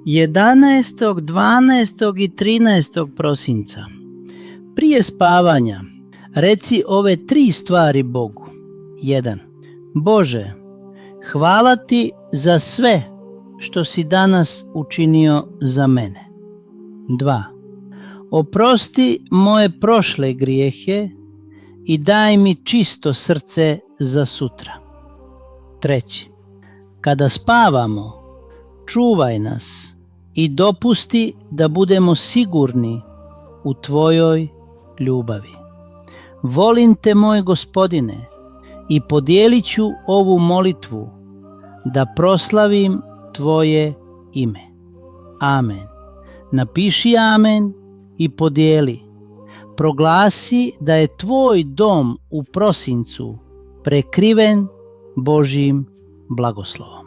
11., 12. i 13. prosinca. Prije spavanja reci ove 3 stvari Bogu. 1. Bože, hvala ti za sve što si danas učinio za mene. 2. Oprosti moje prošle grijehe i daj mi čisto srce za sutra. 3. Kada spavamo, čuvaj nas i dopusti da budemo sigurni u tvojoj ljubavi. Volim te, moj Gospodine, i podijelit ću ovu molitvu da proslavim tvoje ime. Amen. Napiši amen i podijeli. Proglasi da je tvoj dom u prosincu prekriven Božjim blagoslovom.